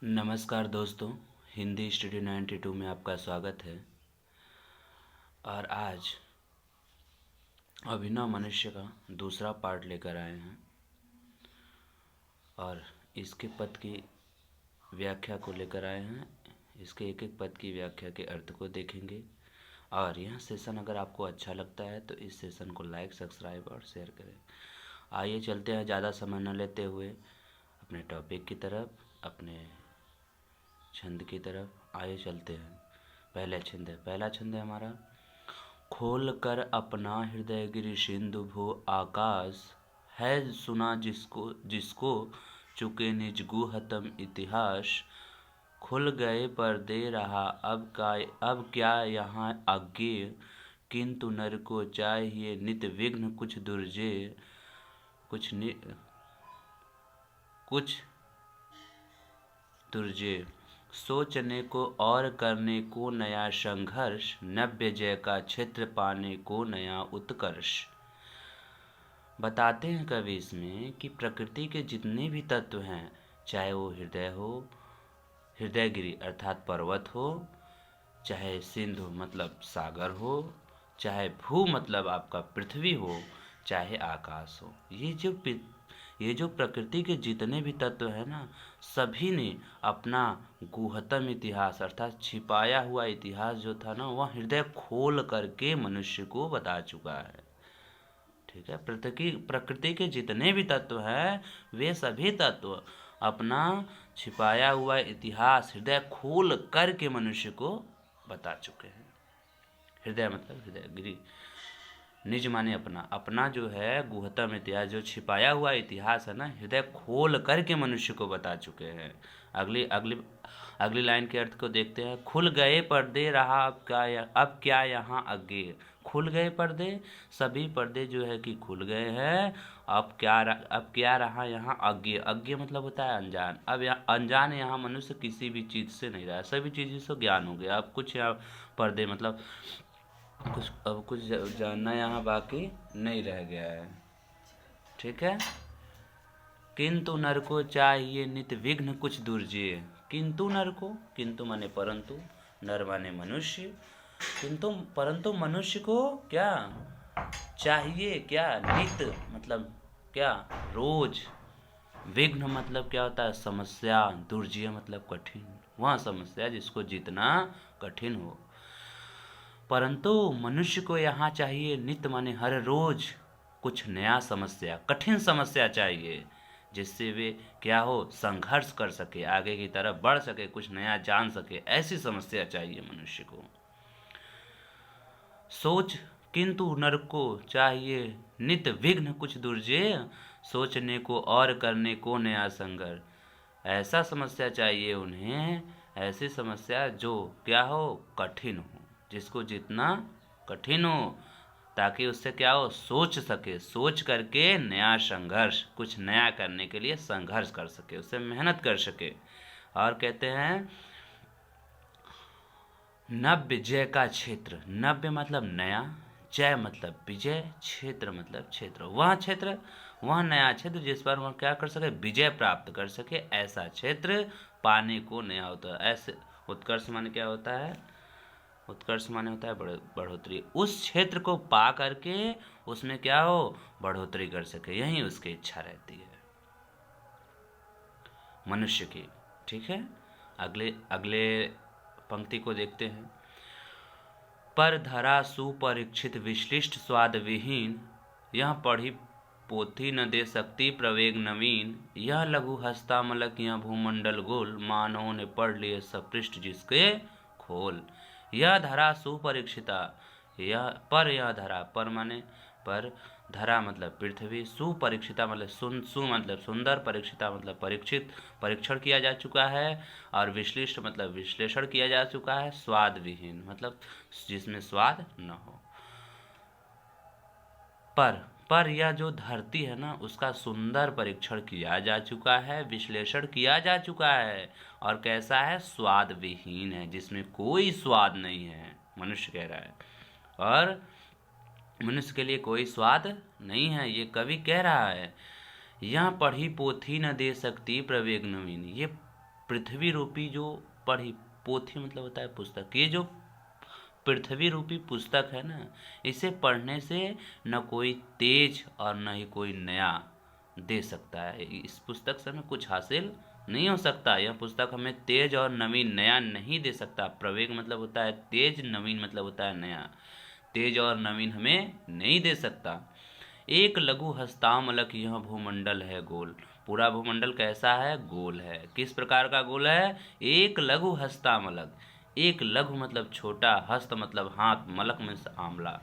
नमस्कार दोस्तों, हिंदी स्टूडियो 92 में आपका स्वागत है। और आज अभिनव मनुष्य का दूसरा पार्ट लेकर आए हैं और इसके पद की व्याख्या को लेकर आए हैं। इसके एक एक पद की व्याख्या के अर्थ को देखेंगे। और यह सेशन अगर आपको अच्छा लगता है तो इस सेशन को लाइक, सब्सक्राइब और शेयर करें। आइए चलते हैं ज़्यादा समय न लेते हुए अपने टॉपिक की तरफ, अपने छंद की तरफ। आइए चलते हैं। पहला छंद है हमारा। खोल कर अपना हृदय गिरि सिंधु भू आकाश, है सुना जिसको जिसको चुके निज गुहतम इतिहास। खुल गए पर्दे रहा अब क्या यहाँ आगे, किंतु नर को चाहिए नित विघ्न कुछ दुर्जे। सोचने को और करने को नया संघर्ष, नव्य जय का क्षेत्र पाने को नया उत्कर्ष। बताते हैं कवि इसमें कि प्रकृति के जितने भी तत्व हैं, चाहे वो हृदय हो, हृदयगिरी अर्थात पर्वत हो, चाहे सिंधु मतलब सागर हो, चाहे भू मतलब आपका पृथ्वी हो, चाहे आकाश हो, ये जो प्रकृति के जितने भी तत्व हैं ना, सभी ने अपना गुहतम इतिहास अर्थात छिपाया हुआ इतिहास जो था ना, वह हृदय खोल करके मनुष्य को बता चुका है। ठीक है। प्रकृति के जितने भी तत्व हैं, वे सभी तत्व अपना छिपाया हुआ इतिहास हृदय खोल करके मनुष्य को बता चुके हैं। हृदय मतलब हृदयगिरी, निज माने अपना जो है गुहतम इतिहास, जो छिपाया हुआ इतिहास है ना, हृदय खोल करके मनुष्य को बता चुके हैं। अगली लाइन के अर्थ को देखते हैं। खुल गए पर्दे रहा अब क्या यहाँ आगे। खुल गए पर्दे, सभी पर्दे जो है कि खुल गए हैं। अब क्या रहा यहाँ आगे मतलब होता है अनजान। अब अनजान यहाँ मनुष्य किसी भी चीज से नहीं रहा, सभी चीजों से ज्ञान हो गया। अब कुछ यहाँ पर्दे मतलब कुछ जानना यहाँ बाकी नहीं रह गया है। ठीक है। किंतु नर को चाहिए नित विघ्न कुछ दुर्जे। किंतु नर को, किंतु माने परंतु, नर माने मनुष्य, किंतु परंतु मनुष्य को क्या चाहिए, क्या नित मतलब क्या रोज, विघ्न मतलब क्या होता है समस्या, दुर्जय मतलब कठिन, वह समस्या जिसको जीतना कठिन हो। परंतु मनुष्य को यहाँ चाहिए नित माने हर रोज कुछ नया समस्या, कठिन समस्या चाहिए, जिससे वे क्या हो संघर्ष कर सके, आगे की तरफ बढ़ सके, कुछ नया जान सके। ऐसी समस्या चाहिए मनुष्य को। सोच किंतु नर को चाहिए नित विघ्न कुछ दुर्जे, सोचने को और करने को नया संघर्ष। ऐसा समस्या चाहिए उन्हें, ऐसी समस्या जो क्या हो कठिन हो, जिसको जितना कठिन हो, ताकि उससे क्या हो सोच सके, सोच करके नया संघर्ष, कुछ नया करने के लिए संघर्ष कर सके, उससे मेहनत कर सके। और कहते हैं नव्य जय का क्षेत्र, नव्य मतलब नया, जय मतलब विजय, क्षेत्र मतलब क्षेत्र, वह नया क्षेत्र जिस पर वह क्या कर सके विजय प्राप्त कर सके, ऐसा क्षेत्र पाने को नया होता है। ऐसे उत्कर्ष माने क्या होता है, उत्कर्ष माने होता है बढ़ोतरी। उस क्षेत्र को पा करके उसमें क्या हो बढ़ोतरी कर सके, यही उसकी इच्छा रहती है मनुष्य की। ठीक है। अगले पंक्ति को देखते हैं। पर धरा सुपरीक्षित विश्लिष्ट स्वाद विहीन, यह पढ़ी पोथी न दे सकती प्रवेग नवीन। यह लघु हस्तामलक यह भूमंडल गोल, मानव ने पढ़ लिए सपृष्ठ जिसके खोल। यह धरा सुपरीक्षिता, यह धरा, पर माने पर, धरा मतलब पृथ्वी, सुपरीक्षिता मतलब सु मतलब सुंदर, परीक्षिता मतलब परीक्षित, परीक्षण किया जा चुका है, और विश्लिष्ट मतलब विश्लेषण किया जा चुका है, स्वाद विहीन मतलब जिसमें स्वाद न हो। पर यह जो धरती है ना, उसका सुंदर परीक्षण किया जा चुका है, विश्लेषण किया जा चुका है, और कैसा है स्वाद विहीन है, जिसमें कोई स्वाद नहीं है, मनुष्य कह रहा है। और मनुष्य के लिए कोई स्वाद नहीं है, ये कवि कह रहा है। यह पढ़ी पोथी न दे सकती प्रवेग नवीन, ये पृथ्वी रूपी जो पढ़ी, पोथी मतलब होता है पुस्तक, ये जो पृथ्वी रूपी पुस्तक है ना, इसे पढ़ने से न कोई तेज और न ही कोई नया दे सकता है। इस पुस्तक से हमें कुछ हासिल नहीं हो सकता। यह पुस्तक हमें तेज और नवीन नया नहीं दे सकता। प्रवेग मतलब होता है तेज, नवीन मतलब होता है नया। तेज और नवीन हमें नहीं दे सकता। एक लघु हस्तामलक यह भूमंडल है गोल। पूरा भूमंडल कैसा है? गोल है। किस प्रकार का गोल है? एक लघु हस्तामलक। एक लघु मतलब छोटा, हस्त मतलब हाथ, मलक में आमला।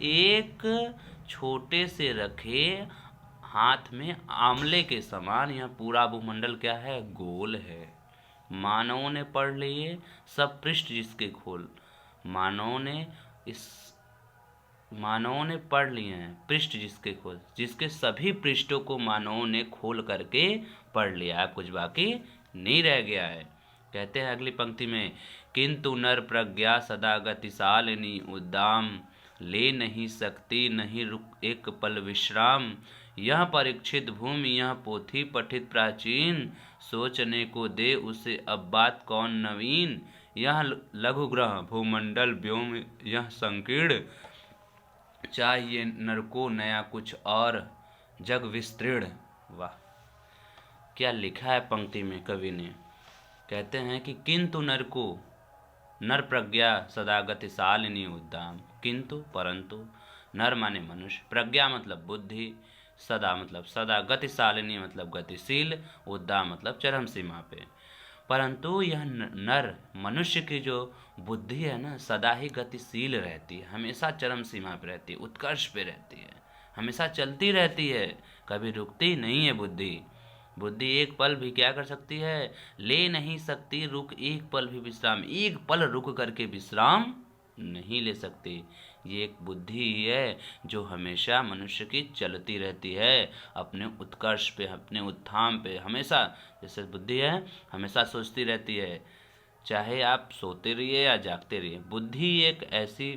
एक छोटे से रखे हाथ में आमले के समान यह पूरा भूमंडल क्या है? गोल है। मानवों ने पढ़ लिए सब पृष्ठ जिसके खोल। मानवों ने पढ़ लिए हैं पृष्ठ जिसके खोल, जिसके सभी पृष्ठों को मानवों ने खोल करके पढ़ लिया है, कुछ बाकी नहीं रह गया है। कहते हैं अगली पंक्ति में, किंतु नर प्रज्ञा सदा गतिशालिनी उद्दाम, ले नहीं सकती नहीं रुक एक पल विश्राम। यह परीक्षित भूमि यह पोथी पठित प्राचीन, सोचने को दे उसे अब बात कौन नवीन। यह लघु ग्रह भूमंडल व्योम यह संकीर्ण, चाहिए नर को नया कुछ और जग विस्तृण। वाह, क्या लिखा है पंक्ति में कवि ने। कहते हैं कि किंतु नर को, नर प्रज्ञा सदा गतिशालिनी उद्दाम। किंतु परंतु, नर माने मनुष्य, प्रज्ञा मतलब बुद्धि, सदा मतलब सदा, गतिशालिनी मतलब गतिशील, उद्दाम मतलब चरम सीमा पे। परंतु यह नर मनुष्य की जो बुद्धि है ना, सदा ही गतिशील रहती है, हमेशा चरम सीमा पे रहती है, उत्कर्ष पे रहती है, हमेशा चलती रहती है, कभी रुकती नहीं है बुद्धि। बुद्धि एक पल भी क्या कर सकती है? ले नहीं सकती रुक एक पल भी विश्राम। एक पल रुक करके विश्राम नहीं ले सकती। ये एक बुद्धि ही है जो हमेशा मनुष्य की चलती रहती है, अपने उत्कर्ष पे, अपने उत्थान पे। हमेशा जैसे बुद्धि है हमेशा सोचती रहती है, चाहे आप सोते रहिए या जागते रहिए। बुद्धि एक ऐसी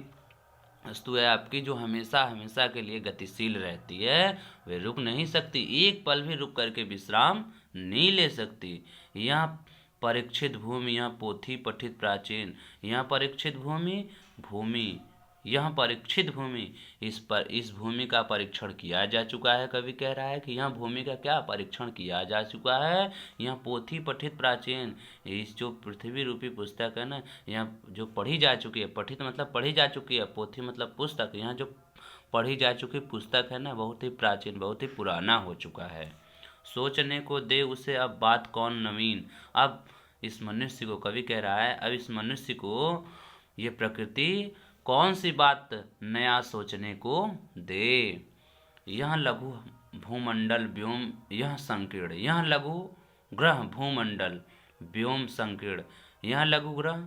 वस्तु है आपकी जो हमेशा हमेशा के लिए गतिशील रहती है, वे रुक नहीं सकती, एक पल भी रुक करके विश्राम नहीं ले सकती। यह परीक्षित भूमि यह पोथी पठित प्राचीन। यह परीक्षित भूमि, भूमि यह परीक्षित भूमि, इस भूमि का परीक्षण किया जा चुका है। कवि कह रहा है कि यह भूमि का क्या परीक्षण किया जा चुका है। यह पोथी पठित प्राचीन, इस जो पृथ्वी रूपी पुस्तक है ना, यह जो पढ़ी जा चुकी है, पठित मतलब पढ़ी जा चुकी है, पोथी मतलब पुस्तक, यहाँ जो पढ़ी जा चुकी पुस्तक है ना, बहुत ही प्राचीन, बहुत ही पुराना हो चुका है। सोचने को दे उसे अब बात कौन नवीन। अब इस मनुष्य को, कवि कह रहा है, अब इस मनुष्य को ये प्रकृति कौन सी बात नया सोचने को दे। यह लघु भूमंडल व्योम यह संकीर्ण। यह लघु ग्रह भूमंडल व्योम संकीर्ण। यह लघु ग्रह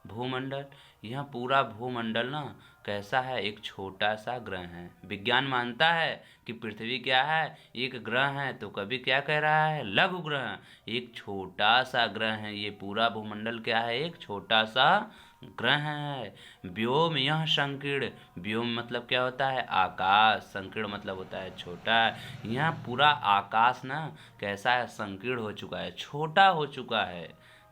भूमंडल, यह पूरा भूमंडल ना कैसा है? एक छोटा सा ग्रह है। विज्ञान मानता है कि पृथ्वी क्या है? एक ग्रह है। तो कभी क्या कह रहा है? लघु ग्रह, एक छोटा सा ग्रह है। ये पूरा भूमंडल क्या है? एक छोटा सा ग्रह है। व्योम यह संकीर्ण, व्योम मतलब क्या होता है? आकाश, संकीर्ण मतलब होता है छोटा। यह पूरा आकाश ना कैसा है? संकीर्ण हो चुका है, छोटा हो चुका है।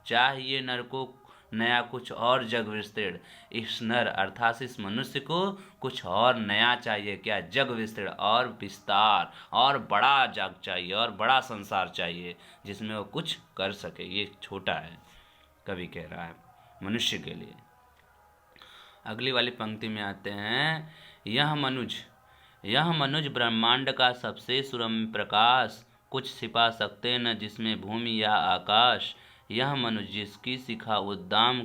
चाहिए नर को नया कुछ और जग विस्तृण। इस नर अर्थात इस मनुष्य को कुछ और नया चाहिए। क्या? जग विस्तृण, और विस्तार, और बड़ा जग चाहिए, और बड़ा संसार चाहिए जिसमें वो कुछ कर सके। ये छोटा है, कवि कह रहा है मनुष्य के लिए। अगली वाली पंक्ति में आते हैं, यह मनुज ब्रह्मांड का सबसे सुरम्य प्रकाश, कुछ छिपा सकते न जिसमें भूमि या आकाश। यह मनुज जिसकी शिखा उद्दाम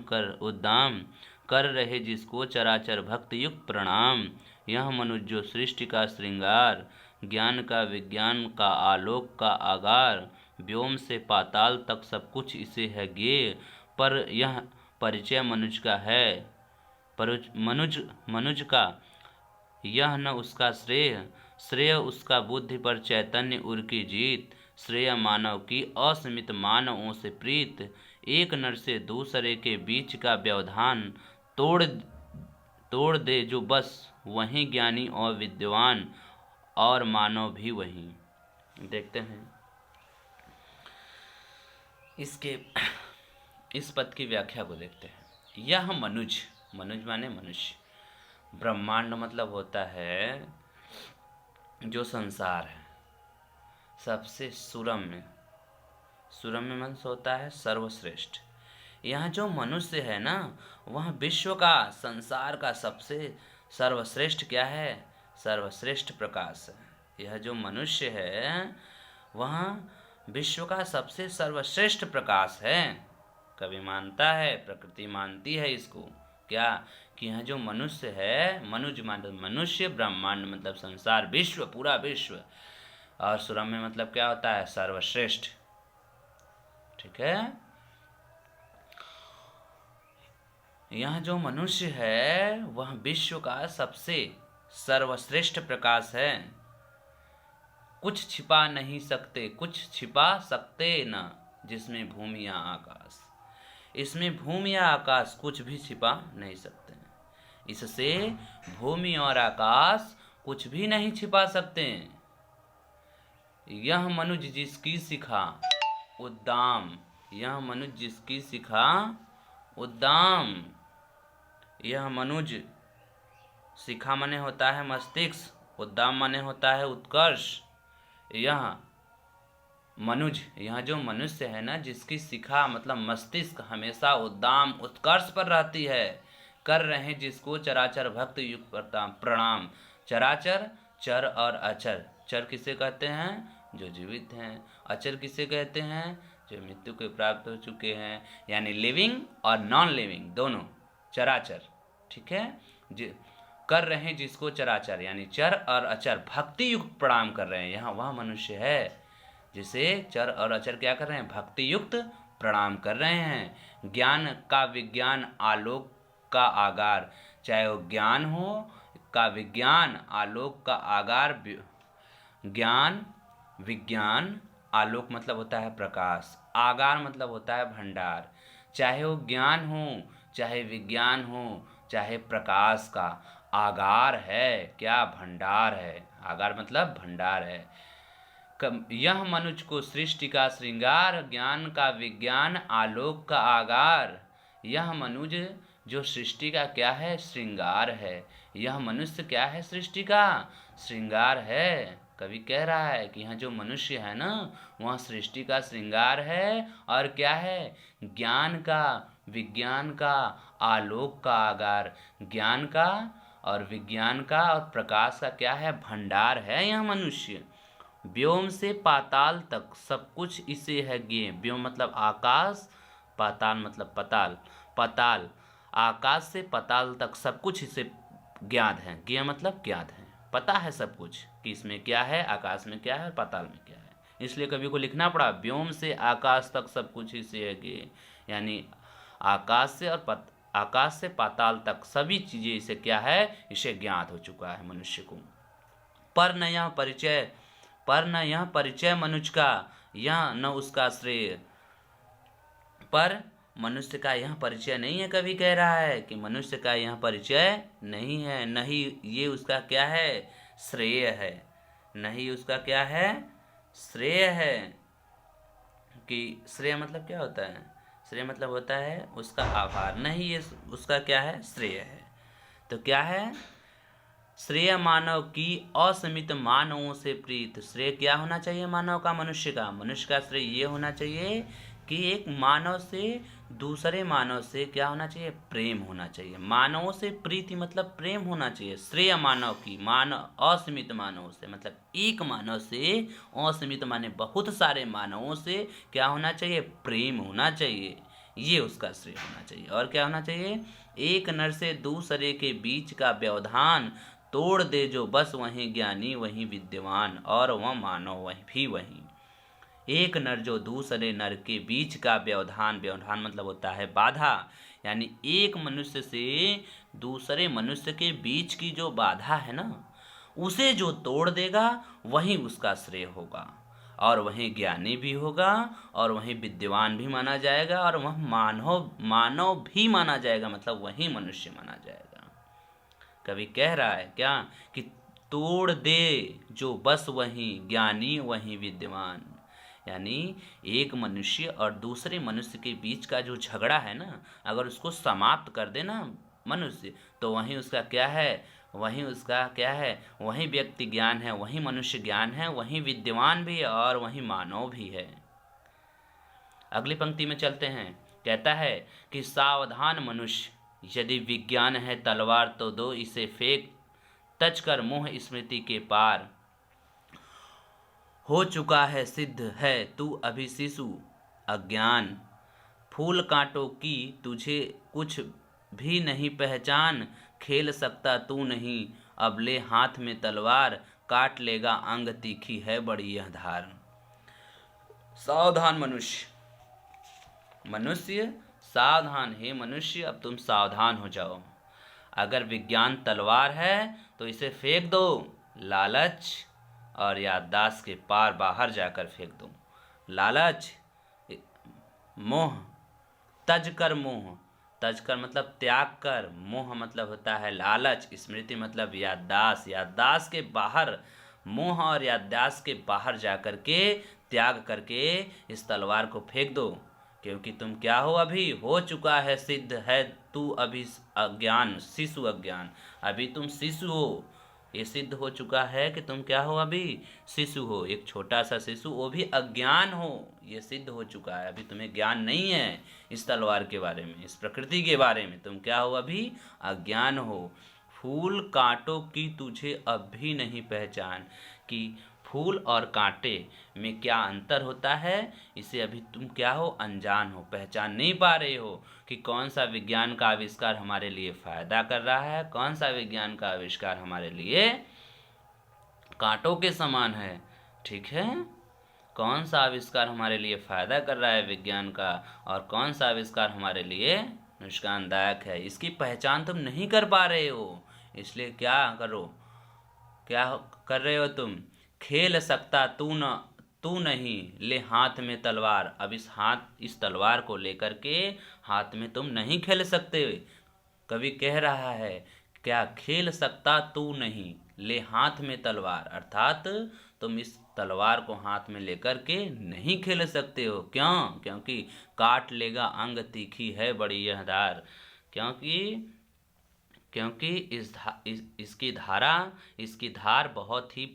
कर रहे जिसको चराचर भक्त युक्त प्रणाम। यह मनुज जो सृष्टि का श्रृंगार, ज्ञान का विज्ञान का आलोक का आगार, व्योम से पाताल तक सब कुछ इसे है ज्ञेय। पर यह परिचय मनुज का है, मनुज का यह न उसका श्रेय उसका बुद्धि पर चैतन्य उर की जीत। श्रेय मानव की असीमित मानवों से प्रीत, एक नर से दूसरे के बीच का व्यवधान तोड़ दे जो बस वहीं ज्ञानी और विद्वान, और मानव भी वहीं। देखते हैं इसके इस पद की व्याख्या को देखते हैं। यह मनुज, मनुज माने मनुष्य, ब्रह्मांड मतलब होता है जो संसार है, सबसे सुरम्य, सुरम्य मन से होता है सर्वश्रेष्ठ। यहाँ जो मनुष्य है ना, वह विश्व का, संसार का सबसे सर्वश्रेष्ठ क्या है, सर्वश्रेष्ठ प्रकाश है। यह जो मनुष्य है वह विश्व का सबसे सर्वश्रेष्ठ प्रकाश है। कवि मानता है, प्रकृति मानती है इसको, क्या, कि यह जो मनुष्य है, मनुज मतलब मनुष्य, ब्रह्मांड मतलब संसार, विश्व पूरा विश्व, और सुरम्य मतलब क्या होता है, सर्वश्रेष्ठ। ठीक है, यह जो मनुष्य है वह विश्व का सबसे सर्वश्रेष्ठ प्रकाश है। कुछ छिपा नहीं सकते, कुछ छिपा सकते न, जिसमें भूमि या आकाश, इसमें भूमि या आकाश कुछ भी छिपा नहीं सकते। इससे भूमि और आकाश कुछ भी नहीं छिपा सकते। यह मनुज जिसकी सिखा उद्दाम, यह मनुज जिसकी सिखा उद्दाम, यह मनुज, शिखा माने होता है मस्तिष्क, उद्दाम माने होता है उत्कर्ष। यह मनुज, यह जो मनुष्य है ना, जिसकी शिखा मतलब मस्तिष्क हमेशा उद्दाम उत्कर्ष पर रहती है, कर रहे जिसको चराचर भक्त युक्त प्रणाम। चराचर, चर और अचर। चर किसे कहते हैं, जो जीवित हैं। अचर किसे कहते हैं, जो मृत्यु के प्राप्त हो चुके हैं, यानी लिविंग और नॉन लिविंग दोनों, चराचर। ठीक है, कर रहे हैं जिसको चराचर, यानी चर और अचर भक्ति युक्त प्रणाम कर रहे हैं। यहाँ वह मनुष्य है जिसे चर और अचर क्या कर रहे हैं, भक्ति युक्त प्रणाम कर रहे हैं। ज्ञान का विज्ञान आलोक का आगार, चाहे वो ज्ञान हो का विज्ञान, आलोक का आगार, ज्ञान विज्ञान, आलोक मतलब होता है प्रकाश, आगार मतलब होता है भंडार। चाहे वो ज्ञान हो, चाहे विज्ञान हो, चाहे प्रकाश का आगार है, क्या, भंडार है। आगार मतलब भंडार है। यह मनुज को सृष्टि का श्रृंगार, ज्ञान का विज्ञान, आलोक का आगार। यह मनुज जो सृष्टि का क्या है, श्रृंगार है। यह मनुष्य क्या है, सृष्टि का श्रृंगार है। कवि कह रहा है कि यह जो मनुष्य है ना, वह सृष्टि का श्रृंगार है, और क्या है, ज्ञान का विज्ञान का आलोक का आगार, ज्ञान का और विज्ञान का और प्रकाश का क्या है, भंडार है यह मनुष्य। व्योम से पाताल तक सब कुछ इसे है ज्ञेय। व्योम मतलब आकाश, पाताल मतलब पताल, पताल, आकाश से पताल तक सब कुछ इसे ज्ञात है। ज्ञेय मतलब ज्ञात है, पता है सब कुछ कि इसमें क्या है, आकाश में क्या है और पाताल में क्या है। इसलिए कवि को लिखना पड़ा, व्योम से आकाश तक सब कुछ इसे है ज्ञेय, यानी आकाश से और आकाश से पाताल तक सभी चीजें इसे क्या है, इसे ज्ञात हो चुका है मनुष्य को। पर न यह परिचय, पर न यह परिचय मनुष्य का, यह न उसका श्रेय। पर मनुष्य का यह परिचय नहीं है। कवि कह रहा है कि मनुष्य का यह परिचय नहीं है, नहीं ये उसका क्या है, श्रेय है। नहीं उसका क्या है, श्रेय है। कि श्रेय मतलब क्या होता है, श्रेय मतलब होता है उसका आभार, नहीं ये उसका क्या है, श्रेय है। तो क्या है, श्रेय मानव की असमित मानवों से प्रीत। श्रेय क्या होना चाहिए मानव का, मनुष्य का, मनुष्य का श्रेय ये होना चाहिए कि एक मानव से दूसरे मानव से क्या होना चाहिए, प्रेम होना चाहिए। मानवों से प्रीति मतलब प्रेम होना चाहिए। श्रेय मानव की, मानव असीमित मानव से मतलब एक मानव से, असीमित माने बहुत सारे मानवों से क्या होना चाहिए, प्रेम होना चाहिए, ये उसका श्रेय होना चाहिए। और क्या होना चाहिए, एक नर से दूसरे के बीच का व्यवधान तोड़ दे जो बस वहीं ज्ञानी वहीं विद्यमान, और वह मानव वहीं भी वहीं। एक नर जो दूसरे नर के बीच का व्यवधान, व्यवधान मतलब होता है बाधा, यानी एक मनुष्य से दूसरे मनुष्य के बीच की जो बाधा है ना, उसे जो तोड़ देगा वही उसका श्रेय होगा, और वहीं ज्ञानी भी होगा, और वहीं विद्वान भी माना जाएगा, और वह मानव भी माना जाएगा, मतलब वही मनुष्य माना जाएगा। कवि कह रहा है क्या, कि तोड़ दे जो बस वहीं ज्ञानी वहीं विद्वान, यानी एक मनुष्य और दूसरे मनुष्य के बीच का जो झगड़ा है ना, अगर उसको समाप्त कर दे ना मनुष्य, तो वहीं उसका क्या है, वहीं उसका क्या है, वहीं व्यक्ति ज्ञान है, वहीं मनुष्य ज्ञान है, वहीं विद्वान भी है और वहीं मानव भी है। अगली पंक्ति में चलते हैं। कहता है कि सावधान मनुष्य, यदि विज्ञान है तलवार तो दो इसे फेंक, तज कर मोह स्मृति के पार। हो चुका है सिद्ध है तू अभी शिशु अज्ञान, फूल कांटों की तुझे कुछ भी नहीं पहचान, खेल सकता तू नहीं अब ले हाथ में तलवार, काट लेगा अंग तीखी है बड़ी यह धार। सावधान मनुष्य, मनुष्य सावधान, हे मनुष्य अब तुम सावधान हो जाओ। अगर विज्ञान तलवार है तो इसे फेंक दो, लालच और याददाश्त के पार बाहर जाकर फेंक दो। लालच, मोह, तज कर मोह, तज कर मतलब त्याग कर, मोह मतलब होता है लालच, स्मृति मतलब याददाश्त, याददाश्त के बाहर, मोह और याददाश्त के बाहर जाकर के त्याग करके इस तलवार को फेंक दो, क्योंकि तुम क्या हो, अभी हो चुका है सिद्ध है तू अभी अज्ञान, शिशु अज्ञान, अभी तुम शिशु हो। ये सिद्ध हो चुका है कि तुम क्या हो, अभी शिशु हो, एक छोटा सा शिशु, वो भी अज्ञान हो, ये सिद्ध हो चुका है। अभी तुम्हें ज्ञान नहीं है इस तलवार के बारे में, इस प्रकृति के बारे में, तुम क्या हो, अभी अज्ञान हो। फूल कांटों की तुझे अब भी नहीं पहचान, कि फूल और कांटे में क्या अंतर होता है, इसे अभी तुम क्या हो, अनजान हो, पहचान नहीं पा रहे हो कि कौन सा विज्ञान का आविष्कार हमारे लिए फायदा कर रहा है, कौन सा विज्ञान का आविष्कार हमारे लिए कांटों के समान है। ठीक है, कौन सा आविष्कार हमारे लिए फायदा कर रहा है विज्ञान का, और कौन सा आविष्कार हमारे लिए नुकसानदायक है, इसकी पहचान तुम नहीं कर पा रहे हो। इसलिए क्या करो, क्या कर रहे हो तुम, खेल सकता तू नहीं ले हाथ में तलवार, अब इस तलवार को लेकर के हाथ में तुम नहीं खेल सकते। कवि कह रहा है क्या, खेल सकता तू नहीं ले हाथ में तलवार, अर्थात तुम इस तलवार को हाथ में लेकर के नहीं खेल सकते हो। क्यों, क्योंकि काट लेगा अंग तीखी है बड़ी यह धार, क्योंकि इसकी धार बहुत ही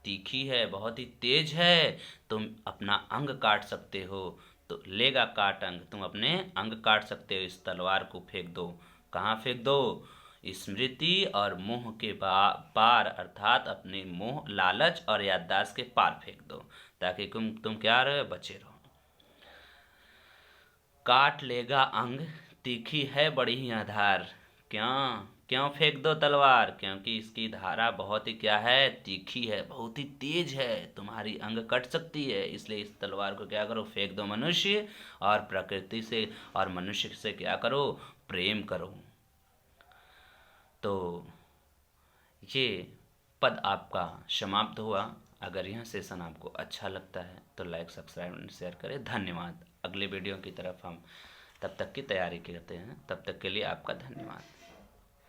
तीखी है, बहुत ही तेज है, तुम अपना अंग काट सकते हो, तो लेगा काट अंग, तुम अपने अंग काट सकते हो। इस तलवार को फेंक दो, कहाँ फेंक दो, स्मृति और मोह के पार, अर्थात अपने मोह, लालच और याददाश्त के पार फेंक दो, ताकि तुम क्या रहे, बचे रहो। काट लेगा अंग तीखी है बड़ी ही धार, क्यों क्यों फेंक दो तलवार, क्योंकि इसकी धारा बहुत ही क्या है, तीखी है, बहुत ही तेज है, तुम्हारी अंग कट सकती है। इसलिए इस तलवार को क्या करो, फेंक दो मनुष्य, और प्रकृति से और मनुष्य से क्या करो, प्रेम करो। तो ये पद आपका समाप्त हुआ। अगर यह सेशन आपको अच्छा लगता है तो लाइक, सब्सक्राइब एंड शेयर करें। धन्यवाद। अगले वीडियो की तरफ हम तब तक की तैयारी करते हैं, तब तक के लिए आपका धन्यवाद।